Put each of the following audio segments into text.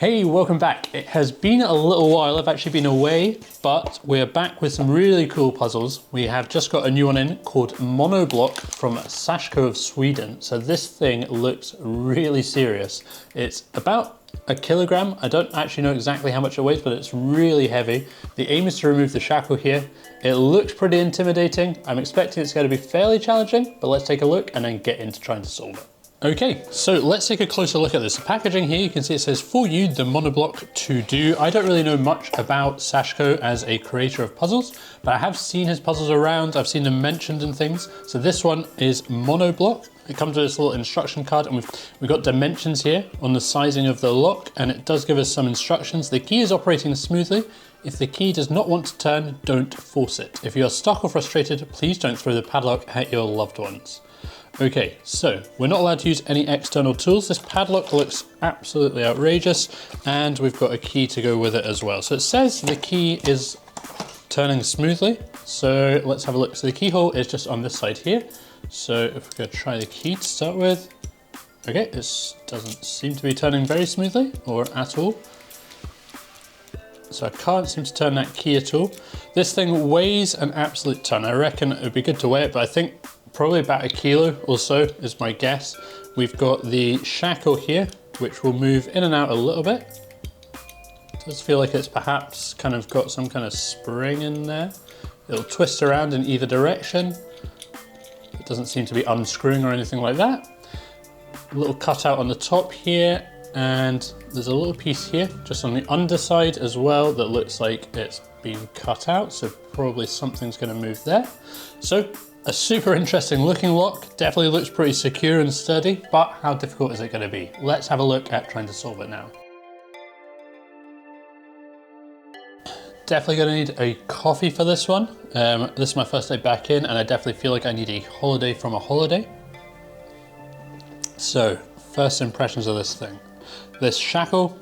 Hey, welcome back. It has been a little while. I've actually been away, but we're back with some really cool puzzles. We have just got a new one in called Monoblock from Sashko of Sweden. So this thing looks really serious. It's about a kilogram. I don't actually know exactly how much it weighs, but it's really heavy. The aim is to remove the shackle here. It looks pretty intimidating. I'm expecting it's going to be fairly challenging, but let's take a look and then get into trying to solve it. Okay, so let's take a closer look at this. The packaging here, you can see it says, for you, the Monoblock to do. I don't really know much about Sashko as a creator of puzzles, but I have seen his puzzles around. I've seen them mentioned and things. So this one is Monoblock. It comes with this little instruction card, and we've got dimensions here on the sizing of the lock, and it does give us some instructions. The key is operating smoothly. If the key does not want to turn, don't force it. If you are stuck or frustrated, please don't throw the padlock at your loved ones. Okay, so we're not allowed to use any external tools. This padlock looks absolutely outrageous, and we've got a key to go with it as well. So it says the key is turning smoothly. So let's have a look. So the keyhole is just on this side here. So if we're gonna try the key to start with, okay, this doesn't seem to be turning very smoothly or at all. So I can't seem to turn that key at all. This thing weighs an absolute ton. I reckon it would be good to weigh it, but I think probably about a kilo or so is my guess. We've got the shackle here, which will move in and out a little bit. It does feel like it's perhaps kind of got some kind of spring in there. It'll twist around in either direction. It doesn't seem to be unscrewing or anything like that. A little cutout on the top here, and there's a little piece here just on the underside as well that looks like it's been cut out, so probably something's going to move there. So a super interesting looking lock, definitely looks pretty secure and sturdy, but how difficult is it going to be? Let's have a look at trying to solve it now. Definitely going to need a coffee for this one. This is my first day back in, and I definitely feel like I need a holiday from a holiday. So, first impressions of this thing. This shackle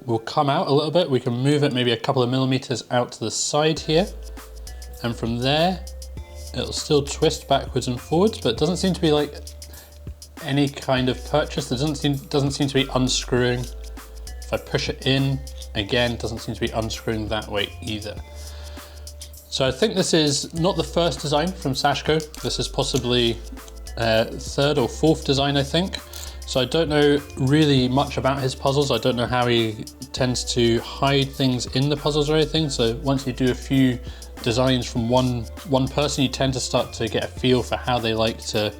will come out a little bit. We can move it maybe a couple of millimeters out to the side here, and from there, it'll still twist backwards and forwards, but it doesn't seem to be like any kind of purchase. There doesn't seem to be unscrewing. If I push it in, again, it doesn't seem to be unscrewing that way either. So I think this is not the first design from Sashko. This is possibly third or fourth design, I think. So I don't know really much about his puzzles. I don't know how he tends to hide things in the puzzles or anything. So once you do a few designs from one person, you tend to start to get a feel for how they like to,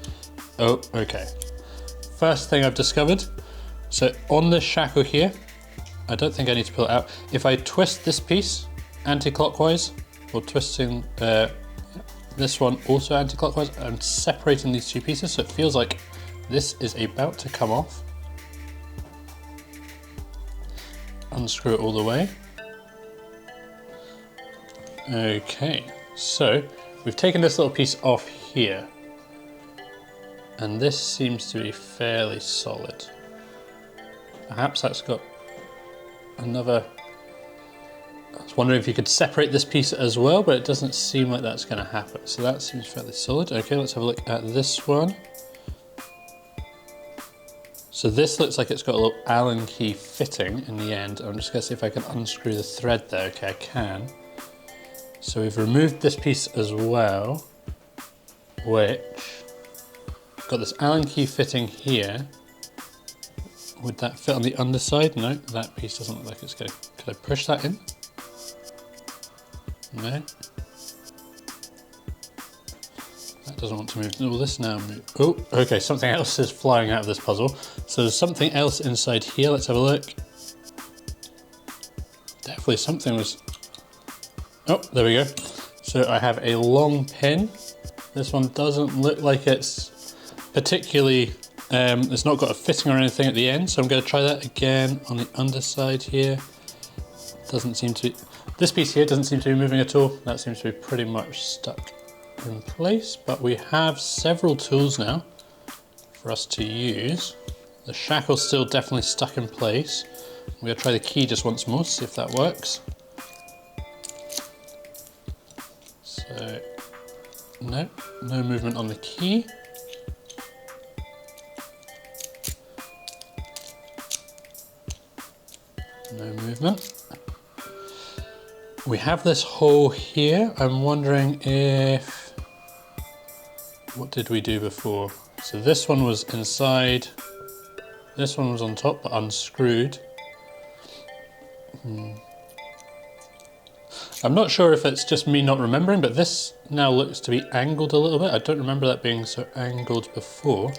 oh, okay. First thing I've discovered, so on the shackle here, I don't think I need to pull it out. If I twist this piece anti-clockwise, or twisting this one also anti-clockwise, I'm separating these two pieces, so it feels like this is about to come off. Unscrew it all the way. Okay, so we've taken this little piece off here, and this seems to be fairly solid. Perhaps that's got another, I was wondering if you could separate this piece as well, but it doesn't seem like that's going to happen. So that seems fairly solid. Okay, let's have a look at this one. So this looks like it's got a little Allen key fitting in the end. I'm just going to see if I can unscrew the thread there. Okay, I can. So we've removed this piece as well, which got this Allen key fitting here. Would that fit on the underside? No, that piece doesn't look like it's going to. Could I push that in? No. That doesn't want to move. Will this now move? Oh, okay, something else is flying out of this puzzle. So there's something else inside here. Let's have a look. Definitely something was, oh, there we go. So I have a long pin. This one doesn't look like it's particularly, it's not got a fitting or anything at the end. So I'm going to try that again on the underside here. Doesn't seem to be, this piece here doesn't seem to be moving at all. That seems to be pretty much stuck in place, but we have several tools now for us to use. The shackle's still definitely stuck in place. We're going to try the key just once more, see if that works. So, no movement on the key. No movement. We have this hole here. I'm wondering if... What did we do before? So this one was inside. This one was on top, but unscrewed. I'm not sure if it's just me not remembering, but this now looks to be angled a little bit. I don't remember that being so angled before.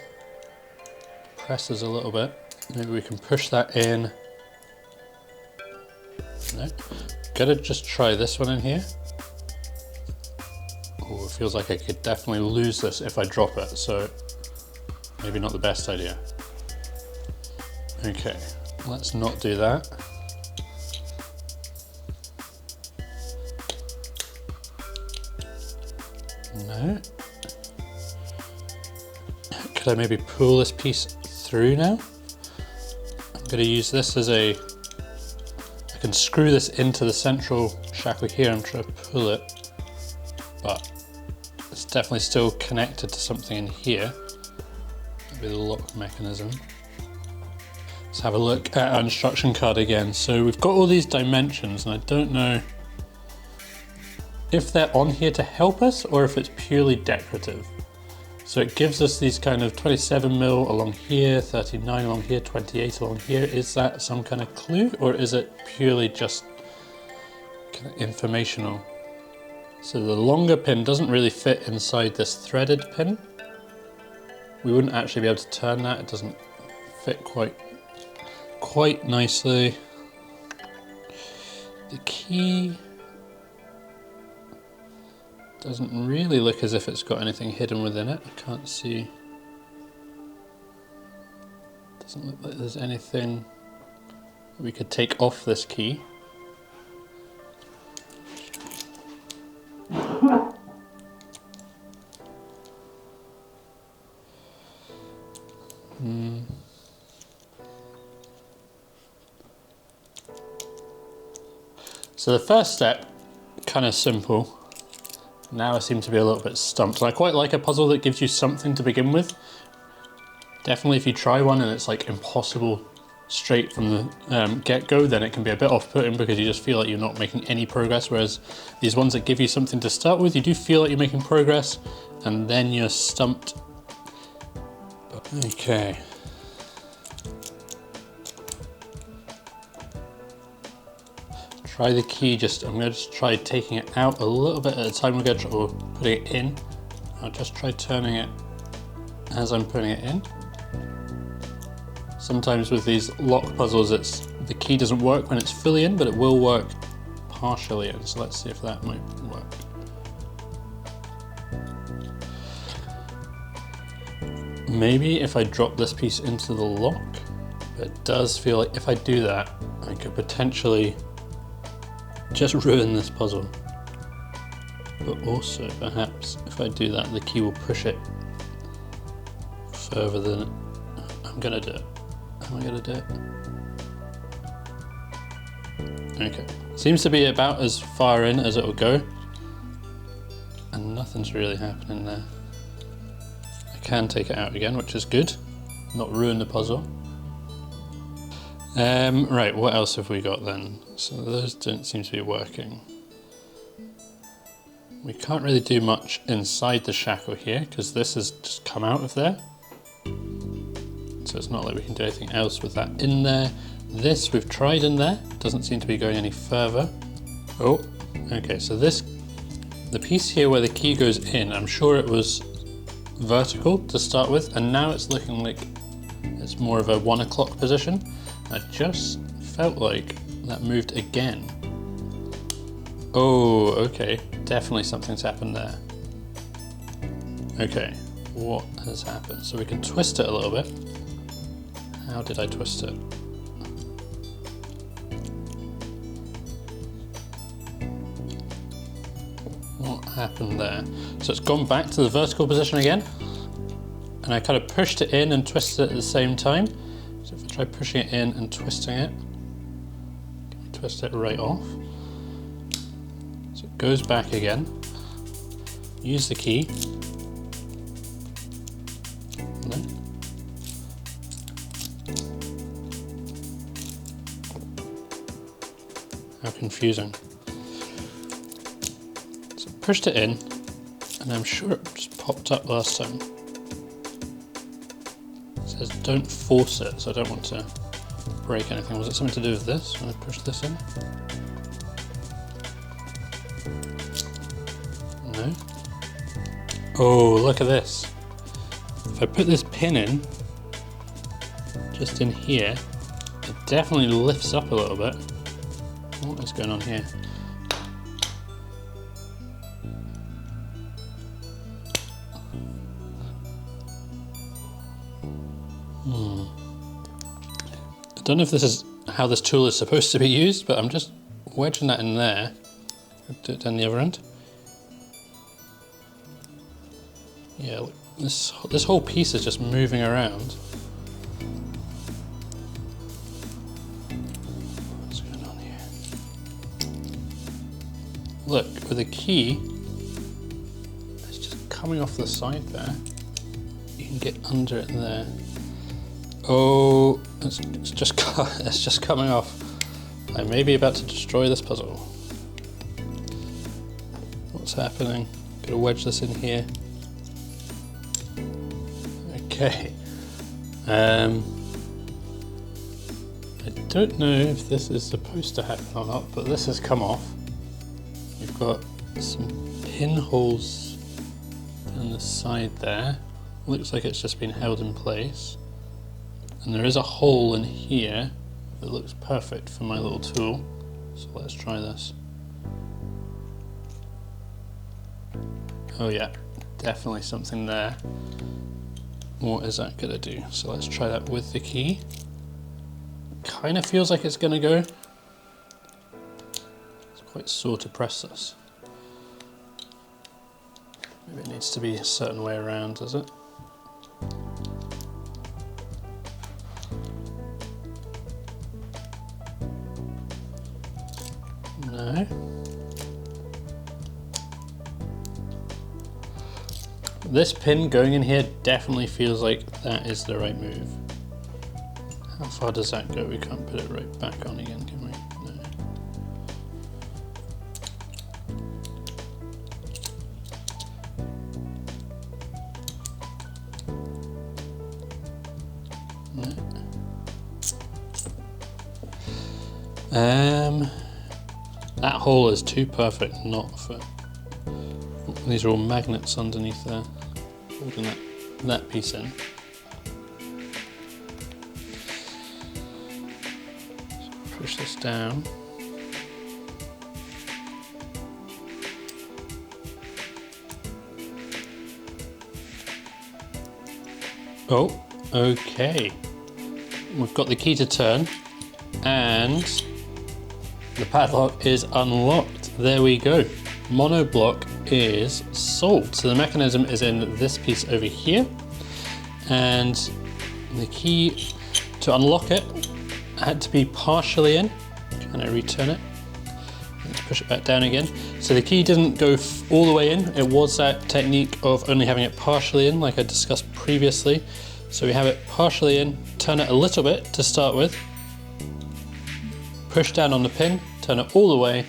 Presses a little bit. Maybe we can push that in. No. Gotta just try this one in here. Oh, it feels like I could definitely lose this if I drop it, so maybe not the best idea. Okay, let's not do that. No. Could I maybe pull this piece through now? I'm going to use this as a... I can screw this into the central shackle here and try to pull it, but it's definitely still connected to something in here. Maybe the lock mechanism. Let's have a look at our instruction card again. So we've got all these dimensions, and I don't know if they're on here to help us or if it's purely decorative. So it gives us these kind of 27mm along here, 39 along here, 28 along here. Is that some kind of clue, or is it purely just kind of informational? So the longer pin doesn't really fit inside this threaded pin. We wouldn't actually be able to turn that. It doesn't fit quite nicely. The key doesn't really look as if it's got anything hidden within it. I can't see. Doesn't look like there's anything we could take off this key. So the first step, kind of simple. Now I seem to be a little bit stumped. And I quite like a puzzle that gives you something to begin with. Definitely if you try one and it's like impossible straight from the get-go, then it can be a bit off-putting because you just feel like you're not making any progress, whereas these ones that give you something to start with, you do feel like you're making progress, and then you're stumped. Okay. Try the key, I'm going to just try taking it out a little bit at a time. We're going to try putting it in. I'll just try turning it as I'm putting it in. Sometimes with these lock puzzles, the key doesn't work when it's fully in, but it will work partially in. So let's see if that might work. Maybe if I drop this piece into the lock, it does feel like if I do that, I could potentially just ruin this puzzle. But also, perhaps, if I do that, the key will push it further than I'm gonna do it. Am I gonna do it? Okay. Seems to be about as far in as it will go. And nothing's really happening there. I can take it out again, which is good. Not ruin the puzzle. Right, what else have we got then? So those don't seem to be working. We can't really do much inside the shackle here because this has just come out of there. So it's not like we can do anything else with that in there. This we've tried in there, doesn't seem to be going any further. Oh, okay, so the piece here where the key goes in, I'm sure it was vertical to start with, and now it's looking like it's more of a 1 o'clock position. I just felt like that moved again. Oh, okay. Definitely something's happened there. Okay, what has happened? So we can twist it a little bit. How did I twist it? What happened there? So it's gone back to the vertical position again. And I kind of pushed it in and twisted it at the same time. So if I try pushing it in and twisting it, can we twist it right off? So it goes back again. Use the key. No. How confusing. So I pushed it in, and I'm sure it just popped up last time. It says don't force it, so I don't want to break anything. Was it something to do with this when I pushed this in? No. Oh, look at this. If I put this pin in, just in here, it definitely lifts up a little bit. What is going on here? I don't know if this is how this tool is supposed to be used, but I'm just wedging that in there. Do it down the other end. Yeah, look, this whole piece is just moving around. What's going on here? Look, with the key, it's just coming off the side there. You can get under it there. Oh, it's just coming off. I may be about to destroy this puzzle. What's happening? Gotta wedge this in here. Okay. I don't know if this is supposed to happen or not, but this has come off. You've got some pinholes on the side there. Looks like it's just been held in place. And there is a hole in here that looks perfect for my little tool. So let's try this. Oh yeah, definitely something there. What is that gonna do? So let's try that with the key. Kind of feels like it's gonna go. It's quite sore to press this. Maybe it needs to be a certain way around, does it? No. This pin going in here definitely feels like that is the right move. How far does that go? We can't put it right back on again, can we? No. That hole is too perfect not for. These are all magnets underneath there, holding that piece in. So push this down. Oh, okay. We've got the key to turn, and the padlock is unlocked. There we go. Monoblock is solved. So the mechanism is in this piece over here, and the key to unlock it had to be partially in. Can I return it? Let's push it back down again. So the key didn't go all the way in. It was that technique of only having it partially in, like I discussed previously. So we have it partially in, turn it a little bit to start with, push down on the pin, turn it all the way,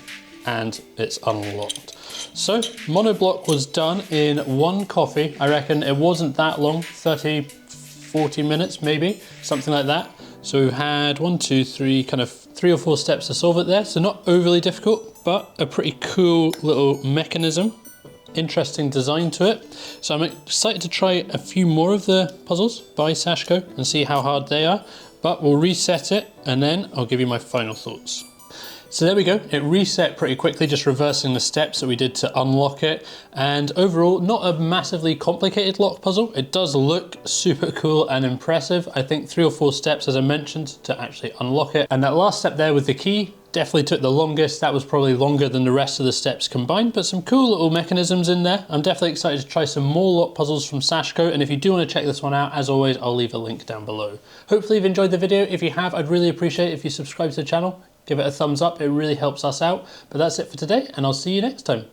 and it's unlocked. So Monoblock was done in one coffee. I reckon it wasn't that long, 30, 40 minutes maybe, something like that. So we had 1, 2, 3, kind of 3 or 4 steps to solve it there. So not overly difficult, but a pretty cool little mechanism. Interesting design to it. So I'm excited to try a few more of the puzzles by Sashko and see how hard they are, but we'll reset it and then I'll give you my final thoughts. So there we go, it reset pretty quickly, just reversing the steps that we did to unlock it. And overall, not a massively complicated lock puzzle. It does look super cool and impressive. I think 3 or 4 steps, as I mentioned, to actually unlock it. And that last step there with the key definitely took the longest. That was probably longer than the rest of the steps combined, but some cool little mechanisms in there. I'm definitely excited to try some more lock puzzles from Sashko, and if you do want to check this one out, as always, I'll leave a link down below. Hopefully you've enjoyed the video. If you have, I'd really appreciate it if you subscribe to the channel. Give it a thumbs up, it really helps us out. But that's it for today, and I'll see you next time.